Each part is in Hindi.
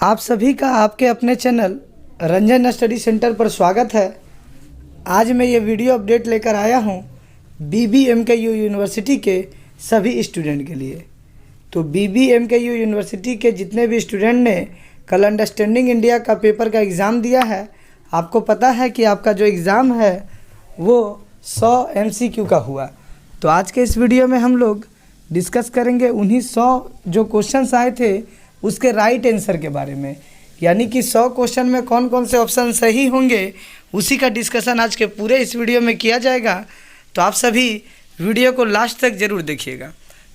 आप सभी का आपके अपने चैनल रंजन स्टडी सेंटर पर स्वागत है। आज मैं ये वीडियो अपडेट लेकर आया हूँ BBMKU यूनिवर्सिटी के सभी स्टूडेंट के लिए। तो BBMKU यूनिवर्सिटी के जितने भी स्टूडेंट ने कल अंडरस्टैंडिंग इंडिया का पेपर का एग्ज़ाम दिया है, आपको पता है कि आपका जो एग्ज़ाम है वो 100 MCQ का हुआ। तो आज के इस वीडियो में हम लोग डिस्कस करेंगे उन्हीं 100 जो क्वेश्चंस आए थे उसके राइट आंसर के बारे में, यानी कि 100 क्वेश्चन में कौन कौन से ऑप्शन सही होंगे उसी का डिस्कशन आज के पूरे इस वीडियो में किया जाएगा। तो आप सभी वीडियो को लास्ट तक ज़रूर देखिएगा।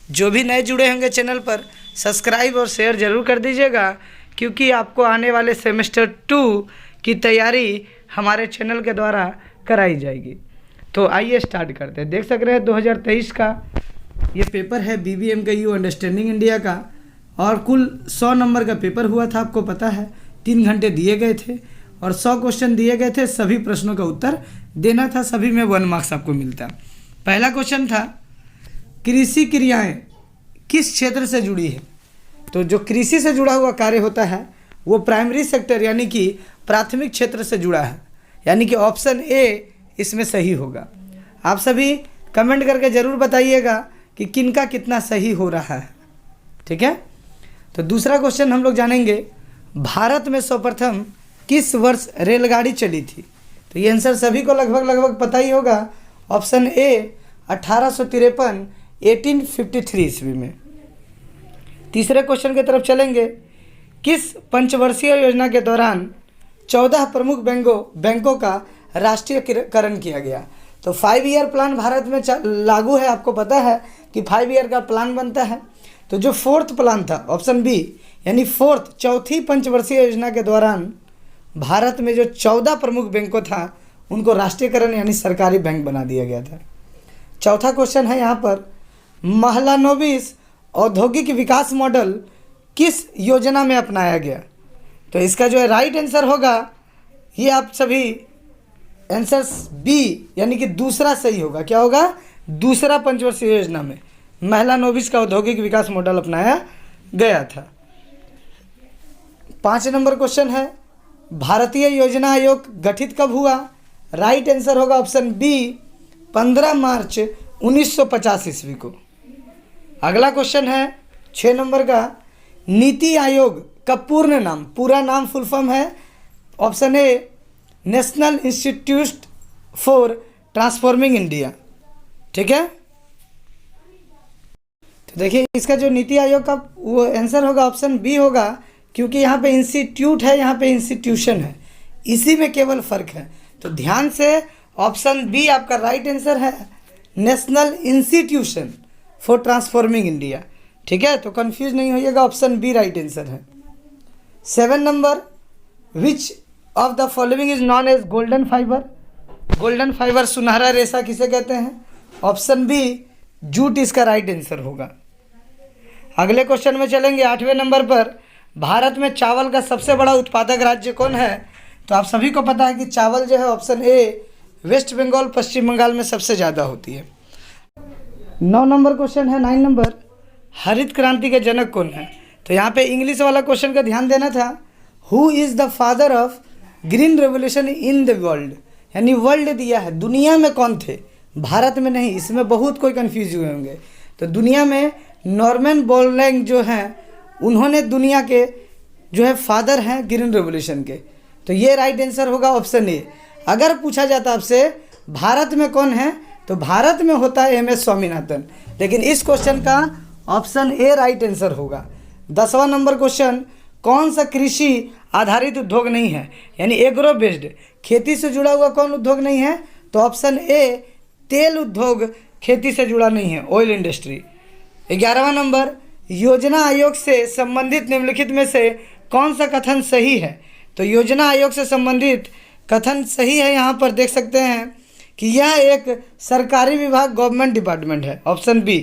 जो भी नए जुड़े होंगे चैनल पर सब्सक्राइब और शेयर ज़रूर कर दीजिएगा, क्योंकि आपको आने वाले सेमेस्टर 2 की तैयारी हमारे चैनल के द्वारा कराई जाएगी। तो आइए स्टार्ट करते हैं। देख सक रहे हैं 2023 का ये पेपर है BBMKU अंडरस्टैंडिंग इंडिया का, और कुल 100 नंबर का पेपर हुआ था। आपको पता है 3 घंटे दिए गए थे और 100 क्वेश्चन दिए गए थे। सभी प्रश्नों का उत्तर देना था, सभी में 1 मार्क्स आपको मिलता। पहला क्वेश्चन था कृषि क्रियाएं किस क्षेत्र से जुड़ी है। तो जो कृषि से जुड़ा हुआ कार्य होता है वो प्राइमरी सेक्टर यानी कि प्राथमिक क्षेत्र से जुड़ा है, यानी कि ऑप्शन ए इसमें सही होगा। आप सभी कमेंट करके ज़रूर बताइएगा कि किनका कितना सही हो रहा है, ठीक है। तो दूसरा क्वेश्चन हम लोग जानेंगे भारत में सर्वप्रथम किस वर्ष रेलगाड़ी चली थी। तो ये आंसर सभी को लगभग पता ही होगा। ऑप्शन ए 1853 1853 ईस्वी में। तीसरे क्वेश्चन की तरफ चलेंगे। किस पंचवर्षीय योजना के दौरान 14 प्रमुख बैंकों का राष्ट्रीयकरण किया गया। तो 5 ईयर प्लान भारत में लागू है। आपको पता है कि 5 ईयर का प्लान बनता है। तो जो 4th प्लान था ऑप्शन बी यानी 4th चौथी पंचवर्षीय योजना के दौरान भारत में जो 14 प्रमुख बैंकों था उनको राष्ट्रीयकरण यानी सरकारी बैंक बना दिया गया था। चौथा क्वेश्चन है यहाँ पर महलानोबिस औद्योगिक विकास मॉडल किस योजना में अपनाया गया। तो इसका जो है राइट आंसर होगा ये आप सभी आंसर बी यानी कि दूसरा सही होगा। क्या होगा? दूसरा पंचवर्षीय योजना में महलानोबिस का औद्योगिक विकास मॉडल अपनाया गया था। 5 नंबर क्वेश्चन है भारतीय योजना आयोग गठित कब हुआ। राइट आंसर होगा ऑप्शन बी 15 मार्च 1950 ईस्वी को। अगला क्वेश्चन है 6 नंबर का नीति आयोग का पूरा नाम फुल फॉर्म है। Option A national institute for transforming India, ठीक है। तो देखिए इसका जो नीति आयोग का वो आंसर होगा ऑप्शन बी होगा, क्योंकि यहाँ पे इंस्टीट्यूट है, यहाँ पे इंस्टीट्यूशन है, इसी में केवल फ़र्क है। तो ध्यान से ऑप्शन बी आपका राइट आंसर है, national institution for transforming India, ठीक है। तो कंफ्यूज नहीं होइएगा, ऑप्शन बी राइट आंसर है। 7 number which of the following is known as golden fibre. Golden fibre सुनहरा रेशा किसे कहते हैं। ऑप्शन बी जूट इसका राइट आंसर होगा। अगले क्वेश्चन में चलेंगे 8वें नंबर पर भारत में चावल का सबसे बड़ा उत्पादक राज्य कौन है। तो आप सभी को पता है कि चावल जो है ऑप्शन ए वेस्ट बंगाल पश्चिम बंगाल में सबसे ज़्यादा होती है। 9 नंबर क्वेश्चन है 9 नंबर हरित क्रांति के जनक कौन है। तो यहाँ पे इंग्लिश वाला क्वेश्चन का ध्यान देना था। Who is the father of green revolution in the world, यानी वर्ल्ड दिया है, दुनिया में कौन थे, भारत में नहीं। इसमें बहुत कोई कन्फ्यूज हुए होंगे। तो दुनिया में नॉर्मन बोरलैंग जो हैं उन्होंने दुनिया के जो है फादर हैं ग्रीन रेवोल्यूशन के। तो ये राइट आंसर होगा ऑप्शन ए। अगर पूछा जाता आपसे भारत में कौन है तो भारत में होता है MS स्वामीनाथन, लेकिन इस क्वेश्चन का ऑप्शन ए राइट आंसर होगा। 10वां नंबर क्वेश्चन कौन सा कृषि आधारित उद्योग नहीं है, यानी एग्रो बेस्ड खेती से जुड़ा हुआ कौन उद्योग नहीं है। तो ऑप्शन ए तेल उद्योग खेती से जुड़ा नहीं है, ऑयल इंडस्ट्री। 11वां नंबर योजना आयोग से संबंधित निम्नलिखित में से कौन सा कथन सही है। तो योजना आयोग से संबंधित कथन सही है, यहाँ पर देख सकते हैं कि यह एक सरकारी विभाग गवर्नमेंट डिपार्टमेंट है, ऑप्शन बी।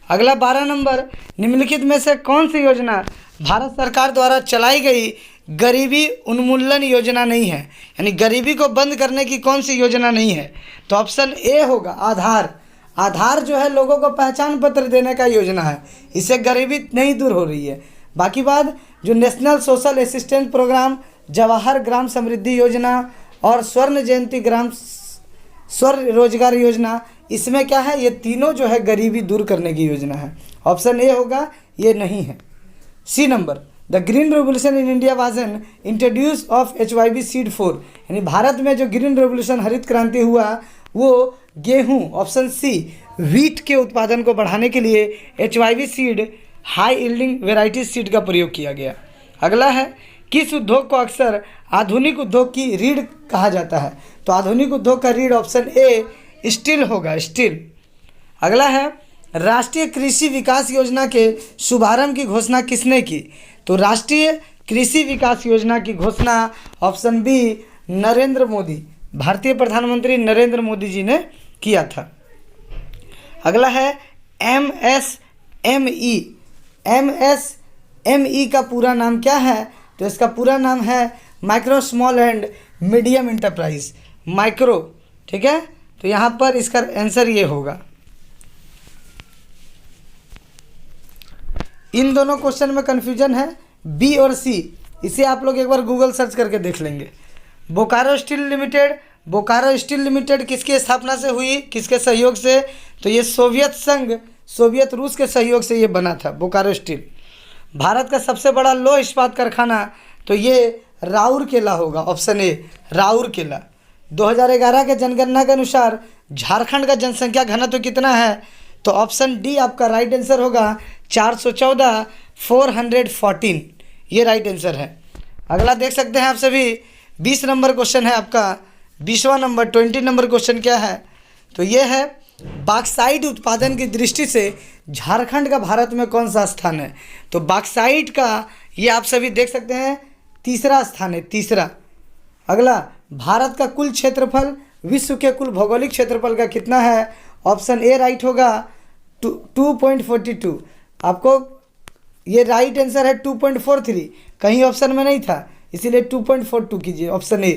अगला 12 नंबर निम्नलिखित में से कौन सी योजना भारत सरकार द्वारा चलाई गई गरीबी उन्मूलन योजना नहीं है, यानी गरीबी को बंद करने की कौन सी योजना नहीं है। तो ऑप्शन ए होगा आधार। आधार जो है लोगों को पहचान पत्र देने का योजना है, इससे गरीबी नहीं दूर हो रही है। बाकी बात जो national social assistance programme, Jawahar Gram Samriddhi Yojana और स्वर्ण जयंती ग्राम स्वर्ण रोजगार योजना, इसमें क्या है, ये तीनों जो है गरीबी दूर करने की योजना है। ऑप्शन ए होगा, ये नहीं है। C number, the green revolution in India was an introduce of HYV seed 4, यानी भारत में जो ग्रीन रेवोल्यूशन हरित क्रांति हुआ वो गेहूं, ऑप्शन सी व्हीट के उत्पादन को बढ़ाने के लिए HYV seed, high yielding variety seed का प्रयोग किया गया। अगला है, किस उद्योग को अक्सर आधुनिक उद्योग की रीढ़ कहा जाता है? तो आधुनिक उद्योग का रीढ़ ऑप्शन ए स्टील होगा, स्टील। अगला है, राष्ट्रीय कृषि विकास योजना के शुभारंभ की घोषणा किसने की? तो राष्ट्रीय कृषि विकास योजना की घोषणा ऑप्शन बी नरेंद्र मोदी, भारतीय प्रधानमंत्री नरेंद्र मोदी जी ने किया था। अगला है MSME, MSME का पूरा नाम क्या है? तो इसका पूरा नाम है micro small and medium enterprise, micro, ठीक है। तो यहाँ पर इसका आंसर ये होगा। इन दोनों क्वेश्चन में कन्फ्यूजन है, बी और सी, इसे आप लोग एक बार गूगल सर्च करके देख लेंगे। Bokaro steel limited, Bokaro steel limited किसकी स्थापना से हुई, किसके सहयोग से? तो ये सोवियत संघ, सोवियत रूस के सहयोग से ये बना था बोकारो स्टील। भारत का सबसे बड़ा लौह इस्पात कारखाना, तो ये राउरकेला होगा, ऑप्शन ए राउरकेला। 2011 के जनगणना के अनुसार झारखंड का जनसंख्या घनत्व कितना है? तो ऑप्शन डी आपका राइट आंसर होगा 414, 414, ये राइट आंसर है। अगला देख सकते हैं आप सभी, 20 नंबर क्वेश्चन है आपका, 20वां नंबर, 20 नंबर क्वेश्चन क्या है? तो ये है, बॉक्साइट उत्पादन की दृष्टि से झारखंड का भारत में कौन सा स्थान है? तो बॉक्साइट का ये आप सभी देख सकते हैं तीसरा स्थान है, तीसरा। अगला, भारत का कुल क्षेत्रफल विश्व के कुल भौगोलिक क्षेत्रफल का कितना है? ऑप्शन ए राइट होगा 2.42, आपको ये राइट आंसर है 2.43, कहीं ऑप्शन में नहीं था, इसीलिए 2.42 कीजिए, ऑप्शन ए।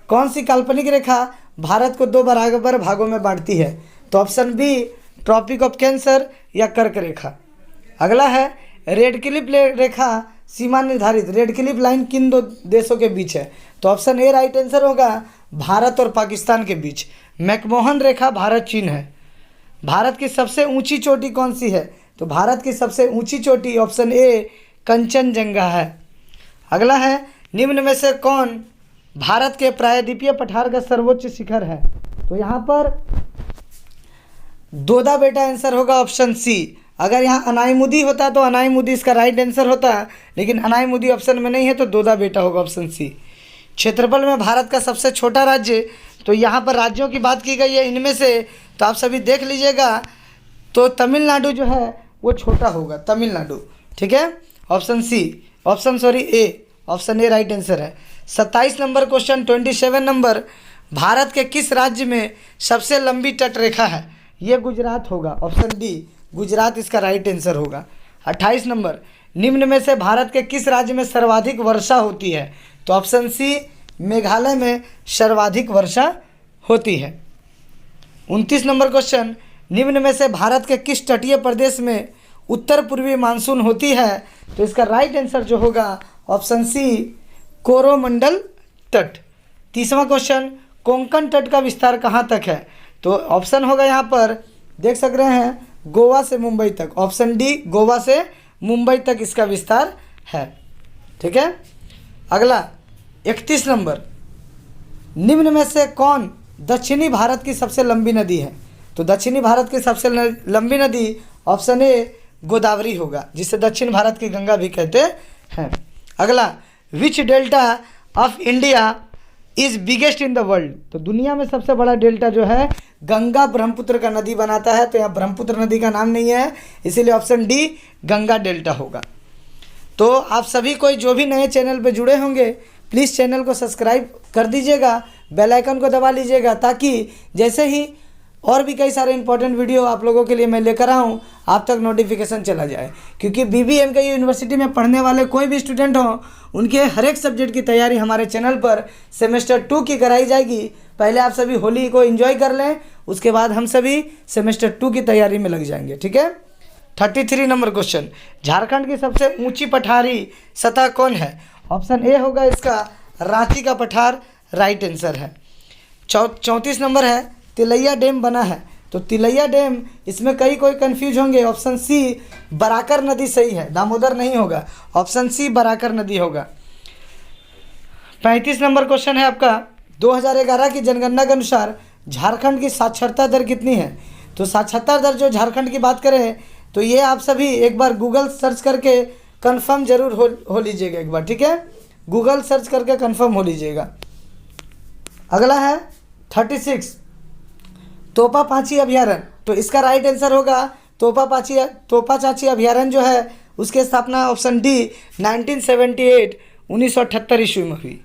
कौन सी काल्पनिक रेखा भारत को दो बराबर भागों में बांटती है? तो option B tropic of cancer या कर्क रेखा। अगला है, रेड क्लिफ रेखा सीमा निर्धारित, रेड क्लिफ लाइन किन दो देशों के बीच है? तो ऑप्शन ए राइट आंसर होगा भारत और पाकिस्तान के बीच। मैकमोहन रेखा भारत चीन है। भारत की सबसे ऊंची चोटी कौन सी है? तो भारत की सबसे ऊंची चोटी ऑप्शन ए कंचनजंगा है। अगला है, निम्न में से कौन भारत के प्रायद्वीपीय पठार का सर्वोच्च शिखर है? तो यहाँ पर दोदा बेटा आंसर होगा, ऑप्शन सी। अगर यहाँ अनाईमुदी होता तो अनाईमुदी इसका राइट आंसर होता, लेकिन अनाईमुदी ऑप्शन में नहीं है तो दोदा बेटा होगा, ऑप्शन सी। क्षेत्रफल में भारत का सबसे छोटा राज्य, तो यहाँ पर राज्यों की बात की गई है इनमें से, तो आप सभी देख लीजिएगा, तो तमिलनाडु जो है वो छोटा होगा, तमिलनाडु, ठीक है। Option C, A, option A right answer है। 27 नंबर क्वेश्चन, 27 नंबर, भारत के किस राज्य में सबसे लंबी तट रेखा है? ये गुजरात होगा, ऑप्शन डी गुजरात इसका राइट आंसर होगा। 28 नंबर, निम्न में से भारत के किस राज्य में सर्वाधिक वर्षा होती है? तो ऑप्शन सी मेघालय में सर्वाधिक वर्षा होती है। 29 नंबर क्वेश्चन, निम्न में से भारत के किस तटीय प्रदेश में उत्तर पूर्वी मानसून होती है? तो इसका राइट आंसर जो होगा ऑप्शन सी कोरोमंडल तट। 30वां क्वेश्चन, कोंकण तट का विस्तार कहाँ तक है? तो ऑप्शन होगा यहाँ पर देख सक रहे हैं गोवा से मुंबई तक, ऑप्शन डी गोवा से मुंबई तक इसका विस्तार है, ठीक है। अगला 31 नंबर, निम्न में से कौन दक्षिणी भारत की सबसे लंबी नदी है? तो दक्षिणी भारत की सबसे लंबी नदी ऑप्शन ए गोदावरी होगा, जिसे दक्षिण भारत की गंगा भी कहते हैं। अगला, which delta of India is biggest in the world? तो दुनिया में सबसे बड़ा डेल्टा जो है गंगा ब्रह्मपुत्र का नदी बनाता है, तो यहाँ ब्रह्मपुत्र नदी का नाम नहीं है, इसीलिए ऑप्शन डी गंगा डेल्टा होगा। तो आप सभी कोई जो भी नए चैनल पे जुड़े होंगे प्लीज़ चैनल को सब्सक्राइब कर दीजिएगा, बेल आइकन को दबा लीजिएगा, ताकि जैसे ही और भी कई सारे इंपॉर्टेंट वीडियो आप लोगों के लिए मैं लेकर आऊँ आप तक नोटिफिकेशन चला जाए। क्योंकि BBMKU यूनिवर्सिटी में पढ़ने वाले कोई भी स्टूडेंट हों, उनके हर एक सब्जेक्ट की तैयारी हमारे चैनल पर सेमेस्टर 2 की कराई जाएगी। पहले आप सभी होली को एंजॉय कर लें, उसके बाद हम सभी सेमेस्टर 2 की तैयारी में लग जाएंगे, ठीक है। 33 नंबर क्वेश्चन, झारखंड की सबसे ऊंची पठारी सतह कौन है? ऑप्शन ए होगा इसका रांची का पठार, राइट आंसर है। 34 नंबर है, तिलैया डैम बना है, तो तिलैया डैम, इसमें कोई कंफ्यूज होंगे, ऑप्शन सी बराकर नदी सही है, दामोदर नहीं होगा, ऑप्शन सी बराकर नदी होगा। 35 नंबर क्वेश्चन है आपका, 2011 की जनगणना के अनुसार झारखंड की साक्षरता दर कितनी है? तो साक्षरता दर जो झारखंड की बात करें तो ये आप सभी एक बार गूगल सर्च करके कंफर्म जरूर हो लीजिएगा एक बार, ठीक है, गूगल सर्च करके कंफर्म हो लीजिएगा। अगला है 36, तोपा पांची अभयारण्य, तो इसका राइट आंसर होगा तोपा चाची अभयारण्य जो है उसकी स्थापना ऑप्शन डी 1978 ईस्वी में हुई।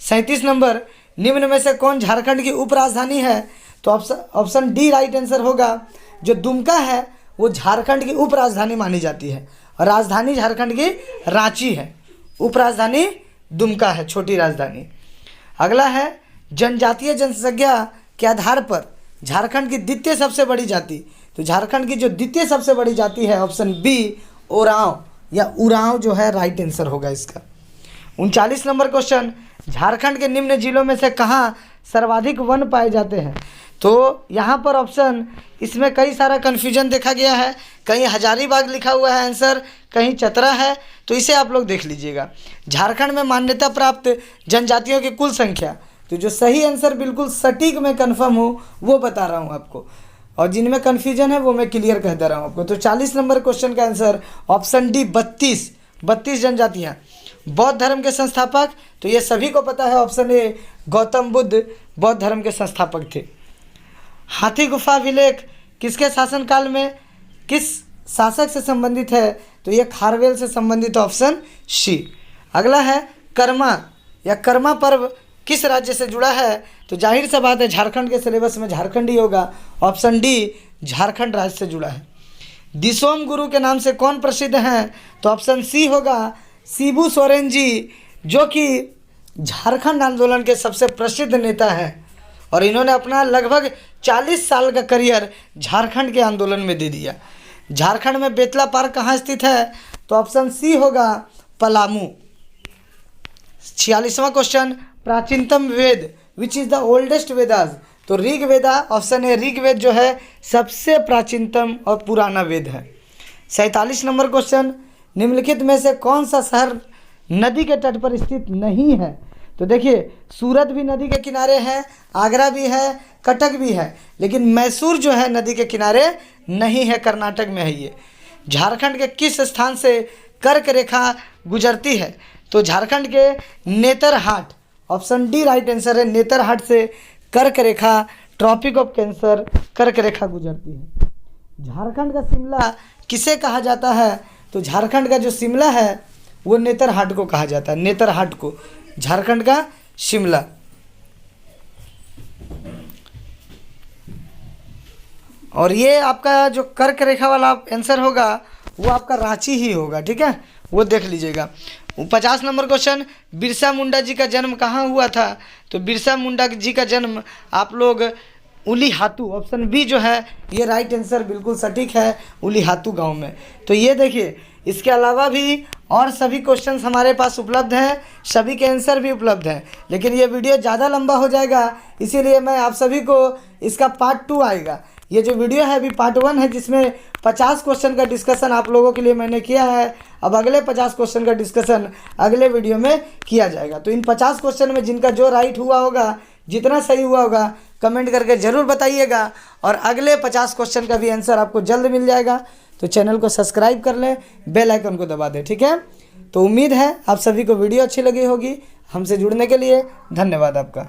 37 नंबर, निम्न में से कौन झारखंड की उपराजधानी है? तो ऑप्शन डी राइट आंसर होगा। जो दुमका है वो झारखंड की उपराजधानी मानी जाती है और राजधानी झारखंड की रांची है, उपराजधानी दुमका है, छोटी राजधानी। अगला है, जनजातीय जनसंख्या के आधार पर झारखंड की द्वितीय सबसे बड़ी जाति, तो झारखंड की जो द्वितीय सबसे बड़ी जाति है ऑप्शन बी ओरांव या उरांव जो है राइट आंसर होगा इसका। 39 नंबर क्वेश्चन, झारखंड के निम्न जिलों में से कहाँ सर्वाधिक वन पाए जाते हैं? तो यहाँ पर ऑप्शन, इसमें कई सारा कन्फ्यूजन देखा गया है, कहीं हजारीबाग लिखा हुआ है आंसर, कहीं चतरा है, तो इसे आप लोग देख लीजिएगा। झारखंड में मान्यता प्राप्त जनजातियों की कुल संख्या, तो जो सही आंसर बिल्कुल सटीक में कंफर्म हो वो बता रहा हूँ आपको, और जिनमें कन्फ्यूजन है वो मैं क्लियर कह दे रहा हूँ आपको। तो 40 नंबर क्वेश्चन का आंसर ऑप्शन डी 32 जनजातियाँ। बौद्ध धर्म के संस्थापक, तो ये सभी को पता है, ऑप्शन ए गौतम बुद्ध बौद्ध धर्म के संस्थापक थे। हाथी गुफा अभिलेख किसके शासनकाल में किस शासक से संबंधित है? तो ये खारवेल से संबंधित, ऑप्शन सी। अगला है, कर्मा या कर्मा पर्व किस राज्य से जुड़ा है? तो जाहिर सा बात है झारखंड के सिलेबस में झारखंड ही होगा, ऑप्शन डी झारखंड राज्य से जुड़ा है। दिसोम गुरु के नाम से कौन प्रसिद्ध हैं? तो ऑप्शन सी होगा शिबू सोरेन जी, जो कि झारखंड आंदोलन के सबसे प्रसिद्ध नेता हैं और इन्होंने अपना लगभग 40 साल का करियर झारखंड के आंदोलन में दे दिया। झारखंड में बेतला पार्क कहाँ स्थित है? तो ऑप्शन सी होगा पलामू। 46वां क्वेश्चन, प्राचीनतम वेद which is the oldest Vedas? तो ऋग वेदा, ऑप्शन ए ऋग्वेद जो है सबसे प्राचीनतम और पुराना वेद है। 47 नंबर क्वेश्चन, निम्नलिखित में से कौन सा शहर नदी के तट पर स्थित नहीं है? तो देखिए, सूरत भी नदी के किनारे है, आगरा भी है, कटक भी है, लेकिन मैसूर जो है नदी के किनारे नहीं है, कर्नाटक में है ये। झारखंड के किस स्थान से कर्क रेखा गुजरती है? तो झारखंड के Netarhat, option D right answer है, नेतरहाट से कर्क रेखा, ट्रॉपिक ऑफ कैंसर कर्क रेखा गुजरती है। झारखंड का शिमला किसे कहा जाता है? तो झारखंड का जो शिमला है वो नेतरहाट को कहा जाता है, नेतरहाट को, झारखंड का शिमला। और ये आपका जो कर्क रेखा वाला आंसर होगा वो आपका रांची ही होगा, ठीक है, वो देख लीजिएगा। 50 नंबर क्वेश्चन, बिरसा मुंडा जी का जन्म कहाँ हुआ था? तो बिरसा मुंडा जी का जन्म आप लोग उलीहातू, ऑप्शन बी जो है ये राइट आंसर बिल्कुल सटीक है, उलीहातू गांव में। तो ये देखिए, इसके अलावा भी और सभी क्वेश्चंस हमारे पास उपलब्ध हैं, सभी के आंसर भी उपलब्ध हैं, लेकिन ये वीडियो ज़्यादा लंबा हो जाएगा, इसीलिए मैं आप सभी को इसका पार्ट 2 आएगा। ये जो वीडियो है अभी पार्ट 1 है, जिसमें 50 क्वेश्चन का डिस्कशन आप लोगों के लिए मैंने किया है। अब अगले 50 क्वेश्चन का डिस्कशन अगले वीडियो में किया जाएगा। तो इन 50 क्वेश्चन में जिनका जो राइट हुआ होगा, जितना सही हुआ होगा, कमेंट करके ज़रूर बताइएगा, और अगले 50 क्वेश्चन का भी आंसर आपको जल्द मिल जाएगा। तो चैनल को सब्सक्राइब कर लें, बेल आइकन को दबा दें, ठीक है। तो उम्मीद है आप सभी को वीडियो अच्छी लगी होगी। हमसे जुड़ने के लिए धन्यवाद आपका।